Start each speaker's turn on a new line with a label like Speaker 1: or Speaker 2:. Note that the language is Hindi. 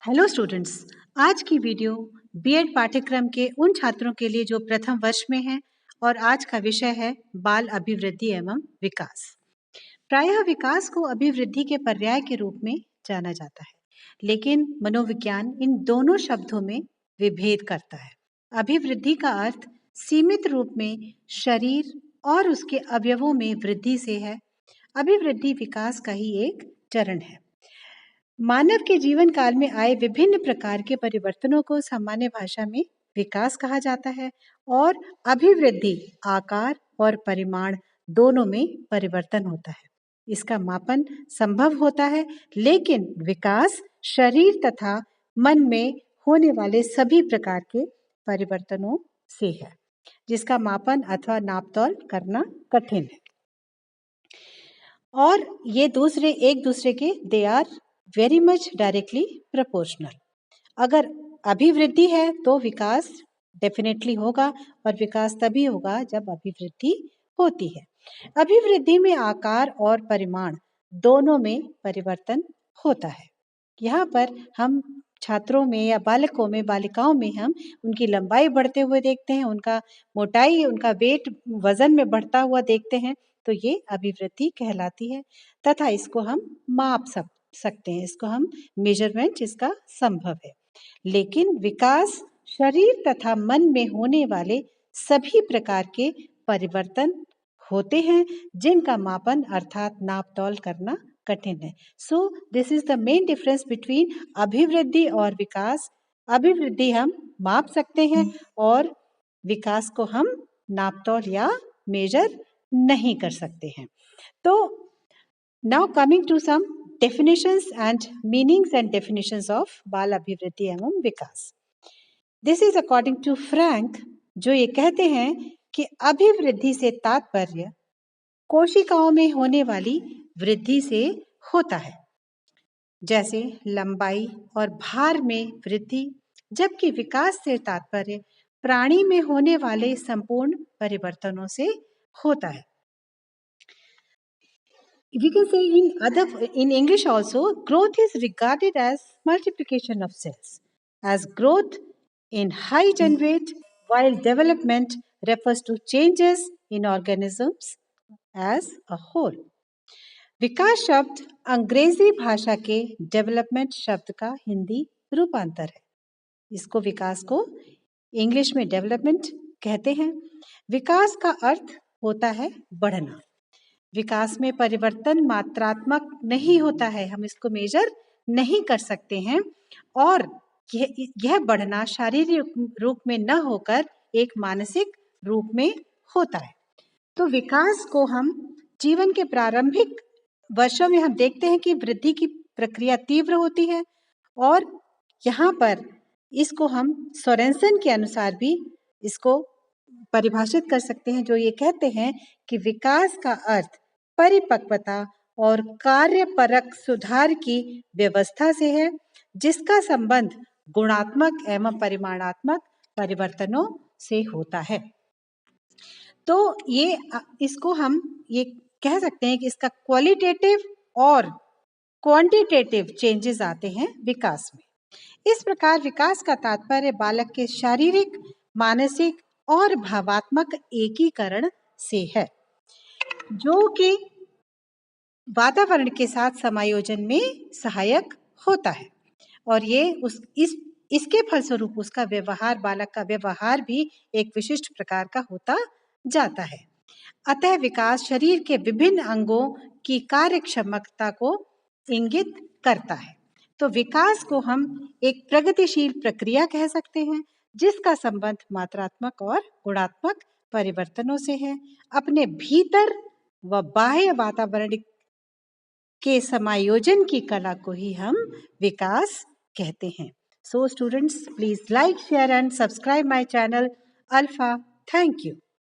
Speaker 1: हेलो स्टूडेंट्स, आज की वीडियो बीएड पाठ्यक्रम के उन छात्रों के लिए जो प्रथम वर्ष में हैं और आज का विषय है बाल अभिवृद्धि एवं विकास। प्रायः विकास को अभिवृद्धि के पर्याय के रूप में जाना जाता है, लेकिन मनोविज्ञान इन दोनों शब्दों में विभेद करता है। अभिवृद्धि का अर्थ सीमित रूप में शरीर और उसके अवयवों में वृद्धि से है। अभिवृद्धि विकास का ही एक चरण है। मानव के जीवन काल में आए विभिन्न प्रकार के परिवर्तनों को सामान्य भाषा में विकास कहा जाता है और अभिवृद्धि आकार और परिमाण दोनों में परिवर्तन होता है। इसका मापन संभव होता है, लेकिन विकास शरीर तथा मन में होने वाले सभी प्रकार के परिवर्तनों से है, जिसका मापन अथवा नापतोल करना कठिन है। और ये एक दूसरे के they are very much directly proportional. अगर अभिवृद्धि है तो विकास डेफिनेटली होगा, और विकास तभी होगा जब अभिवृद्धि होती है। अभिवृद्धि में आकार और परिमाण दोनों में परिवर्तन होता है। यहाँ पर हम छात्रों में या बालकों में, बालिकाओं में हम उनकी लंबाई बढ़ते हुए देखते हैं, उनका मोटाई, उनका वेट, वजन में बढ़ता हुआ देखते हैं, तो ये अभिवृद्धि कहलाती है तथा इसको हम माप सकते हैं, इसको हम मेजरमेंट इसका संभव है। लेकिन विकास शरीर तथा मन में होने वाले सभी प्रकार के परिवर्तन होते हैं, जिनका मापन अर्थात नापतोल करना कठिन है। So this is the main difference between अभिवृद्धि और विकास। अभिवृद्धि हम माप सकते हैं और विकास को हम नापतोल या मेजर नहीं कर सकते हैं। तो now coming to some definitions and meanings and definitions of बाल अभिवृद्धि एवं विकास। This is according to Frank, जो ये कहते हैं कि अभिवृद्धि से तात्पर्य कोशिकाओं में होने वाली वृद्धि से होता है, जैसे लंबाई और भार में वृद्धि, जबकि विकास से तात्पर्य प्राणी में होने वाले संपूर्ण परिवर्तनों से होता है। We can say in English also, growth is regarded as multiplication of cells, as growth in height and weight, while development refers to changes in organisms as a whole. विकास शब्द अंग्रेजी भाषा के डेवलपमेंट शब्द का हिंदी रूपांतर है। इसको विकास को इंग्लिश में डेवलपमेंट कहते हैं। विकास का अर्थ होता है बढ़ना। विकास में परिवर्तन मात्रात्मक नहीं होता है, हम इसको मेजर नहीं कर सकते हैं, और यह बढ़ना शारीरिक रूप में न होकर एक मानसिक रूप में होता है। तो विकास को हम जीवन के प्रारंभिक वर्षों में हम देखते हैं कि वृद्धि की प्रक्रिया तीव्र होती है, और यहाँ पर इसको हम सोरेनसन के अनुसार भी इसको परिभाषित कर सकते हैं, जो ये कहते हैं कि विकास का अर्थ परिपक्वता और कार्यपरक सुधार की व्यवस्था से है, जिसका संबंध गुणात्मक एवं परिमाणात्मक परिवर्तनों से होता है। तो ये इसको हम ये कह सकते हैं कि इसका क्वालिटेटिव और क्वांटिटेटिव चेंजेस आते हैं विकास में। इस प्रकार विकास का तात्पर्य बालक के शारीरिक, मानसिक और भावात्मक एकीकरण से है, जो कि वातावरण के साथ समायोजन में सहायक होता है, और ये इसके फलस्वरूप उसका व्यवहार, बालक का व्यवहार भी एक विशिष्ट प्रकार का होता जाता है। अतः विकास शरीर के विभिन्न अंगों की कार्यक्षमता को इंगित करता है। तो विकास को हम एक प्रगतिशील प्रक्रिया कह सकते हैं, जिसका संबंध मात्रात्मक और गुणात्मक परिवर्तनों से है। अपने भीतर व बाह्य वातावरण के समायोजन की कला को ही हम विकास कहते हैं। So students, please like, share and subscribe my channel Alpha. Thank you.